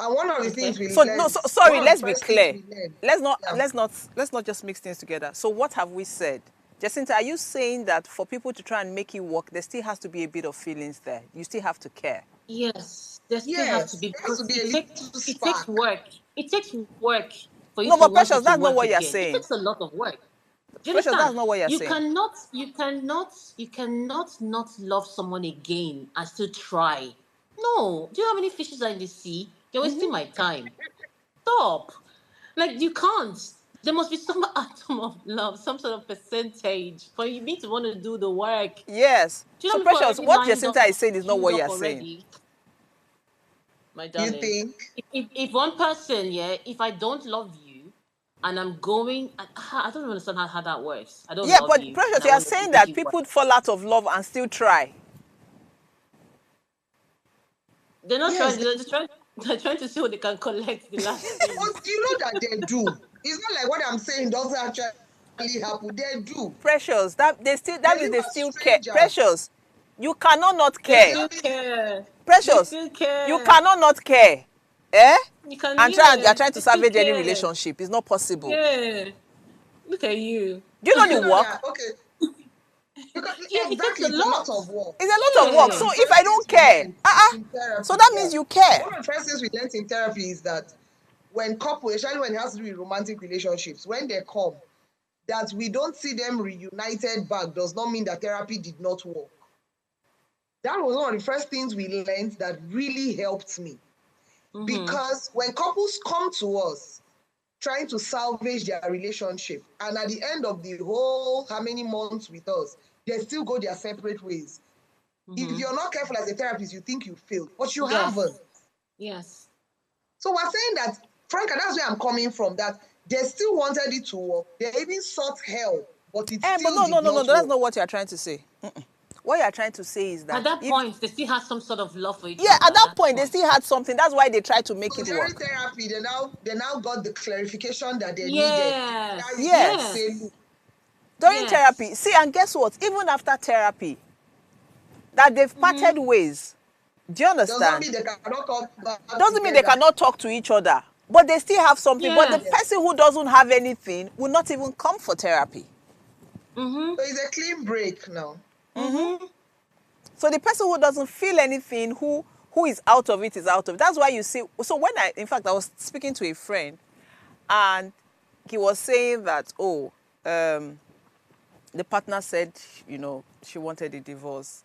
B: And one of the things we
A: sorry, let's be clear. Let's not just mix things together. So what have we said? Jacinta, are you saying that for people to try and make it work, there still has to be a bit of feelings there? You still have to care?
C: Yes, there still has to be, because it takes work. It takes work for you
A: to
C: but
A: Precious, that's not what you're saying.
C: It takes a lot of work.
A: Precious, that's not what you're saying.
C: You cannot not love someone again and still try. No. Do you know how many fishes are in the sea? You're wasting my time. Stop. Like, you can't. There must be some atom of love, some sort of percentage for you need to want to do the work.
A: Yes. So Precious, what Jacinta is saying is not what you're saying.
C: My darling.
B: You think?
C: If one person, if I don't love you and I'm going, I don't understand how that works. I don't love you.
A: Yeah, but Precious, you are saying that people fall out of love and still try.
C: They're not trying. They're trying to see what they can collect the last thing.
B: But you know that they do. It's not like what I'm saying doesn't actually happen. They do.
A: Precious, that means they still care.
B: Strangers.
A: Precious, you cannot not
C: They
A: care.
C: still care.
A: Precious,
C: They still care.
A: you cannot not care. Eh?
C: You can,
A: And
C: yeah,
A: you're trying to
C: they still
A: salvage any
C: care.
A: relationship. It's not possible.
C: Yeah. Look at you.
A: Do you know the work?
B: Okay. Because
C: Yeah,
B: exactly,
C: it takes a lot.
B: of work.
A: It's a lot of work. So if I don't care, so that means you care.
B: One of the first things we learned in therapy is that when couples, especially when it has to do with romantic relationships, when they come, that we don't see them reunited back does not mean that therapy did not work. That was one of the first things we learned that really helped me. Because when couples come to us trying to salvage their relationship, and at the end of the whole how many months with us, they still go their separate ways. If you're not careful as a therapist, you think you failed, but you haven't.
C: Yes.
B: So we're saying that, Franca, that's where I'm coming from, that they still wanted it to work. They even sought help, but it still
A: but no,
B: work.
A: that's not what you're trying to say. What you're trying to say is that
C: at that point, they still had some sort of love for each other.
A: Yeah, at that point, they still had something. That's why they tried to make it
B: during
A: work.
B: therapy, they now got the clarification that they needed.
A: Yes. During therapy, see, and guess what? Even after therapy, that they've parted ways. Do you understand? Doesn't mean they cannot talk to each other, but they still have something. But the person who doesn't have anything will not even come for therapy.
B: So it's a clean break now.
A: So the person who doesn't feel anything, who is out of it, is out of it. That's why you see. So when in fact, I was speaking to a friend, and he was saying that, the partner said, she wanted a divorce,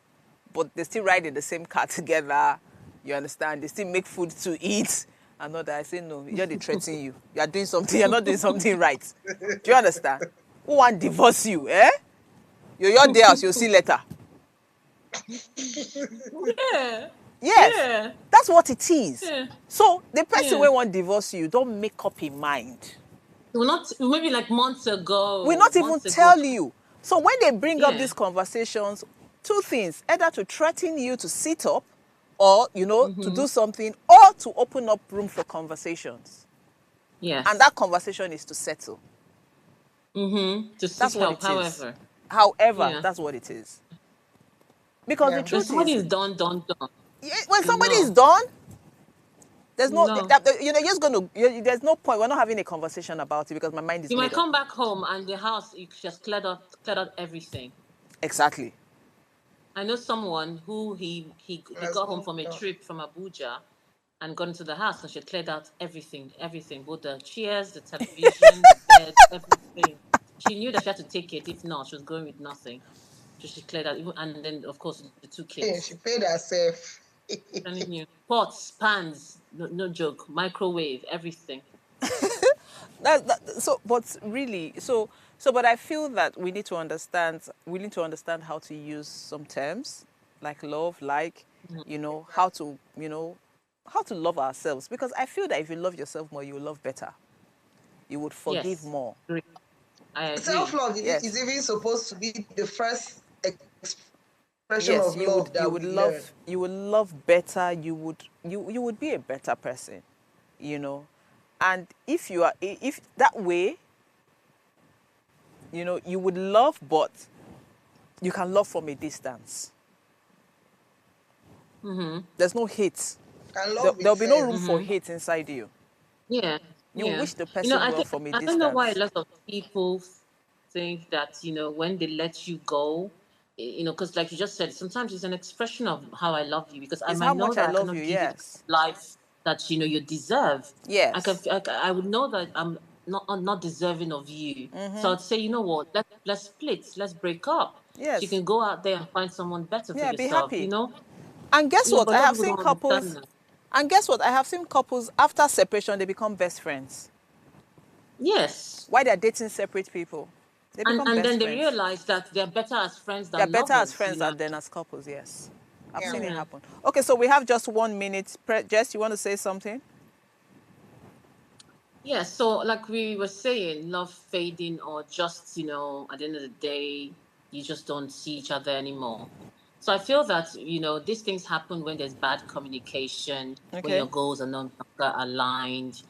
A: but they still ride in the same car together. You understand? They still make food to eat. And all that. I say, no, you're threatening you. You're doing something. You're not doing something right. Do you understand? Who want to divorce you? Eh? You're there, you'll see later.
C: Yeah.
A: Yes.
C: Yeah.
A: That's what it is.
C: Yeah.
A: So the person who won't divorce you, don't make up in mind.
C: Will not, maybe like months ago.
A: Will not even tell you. So when they bring up these conversations, two things: either to threaten you to sit up, or to do something, or to open up room for conversations.
C: Yes.
A: And that conversation is to settle.
C: To
A: that's
C: what
A: what
C: help,
A: it is. However, that's what it is. Because the truth is,
C: somebody is done.
A: Yeah, when somebody is done, there's you're just going to. There's no point. We're not having a conversation about it because my mind is.
C: You might come back home and the house you just cleared out everything.
A: Exactly.
C: I know someone who he got home from a trip from Abuja and got into the house and she cleared out everything, both the chairs, the television, the bed, everything. She knew that she had to take it. If not, she was going with nothing. So she cleared out, and then of course the two kids.
B: Yeah, she paid herself.
C: Telling you, pots, pans, no joke, microwave, everything.
A: But I feel that we need to understand how to use some terms like love, how to love ourselves, because I feel that if you love yourself more, you will love better. You would forgive more.
C: I agree.
B: Self-love is even supposed to be the first expression of love that we learn.
A: You would love better. You would be a better person, And if that way, you would love, but you can love from a distance. There's no hate. There'll be no room for hate inside you.
C: Yeah.
A: You wish the person well from a distance.
C: I don't know why a lot of people think that, when they let you go, because like you just said, sometimes it's an expression of how I love you, because I might know that I cannot give you the life that, you deserve.
A: Yes.
C: I would know that I'm not deserving of you. So I'd say, you know what, let's split, let's break up.
A: Yes.
C: So you can go out there and find someone better for yourself,
A: be happy. And guess what? I have seen couples. And guess what? I have seen couples after separation, they become best friends.
C: Yes.
A: Why they're dating separate people? They become
C: and
A: best
C: then
A: friends.
C: they realize that they're better as friends than
A: they're better
C: lovers,
A: as friends than as couples, yes. I've seen it happen. Okay, so we have just 1 minute. Jess, you want to say something?
C: Yeah, so like we were saying, love fading, or just, at the end of the day, you just don't see each other anymore. So I feel that, these things happen when there's bad communication, when your goals are no longer aligned,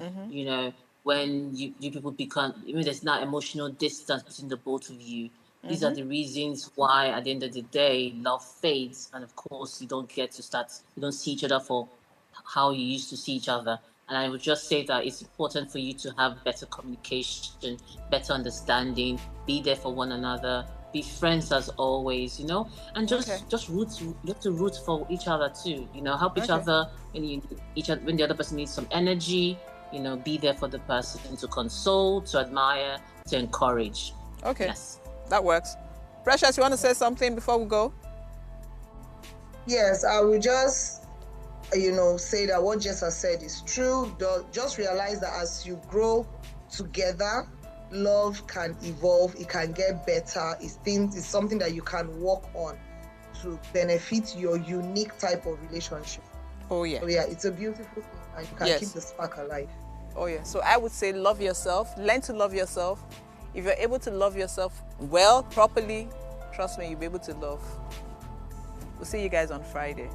C: when you people become, there's now emotional distance between the both of you. These are the reasons why, at the end of the day, love fades, and of course, you don't see each other for how you used to see each other. And I would just say that it's important for you to have better communication, better understanding, be there for one another, be friends as always, and just root. You have to root for each other too, help each other when the other person needs some energy, be there for the person to console, to admire, to encourage.
A: Okay.
C: Yes.
A: That works. Precious, you want to say something before we go?
B: Yes, I will just, say that what Jessa said is true. Just realize that as you grow together, love can evolve, it can get better. It's something that you can work on to benefit your unique type of relationship.
A: Oh, yeah.
B: So, yeah, it's a beautiful thing, and you can keep the spark alive.
A: Oh, yeah. So I would say love yourself. Learn to love yourself. If you're able to love yourself well, properly, trust me, you'll be able to love. We'll see you guys on Friday.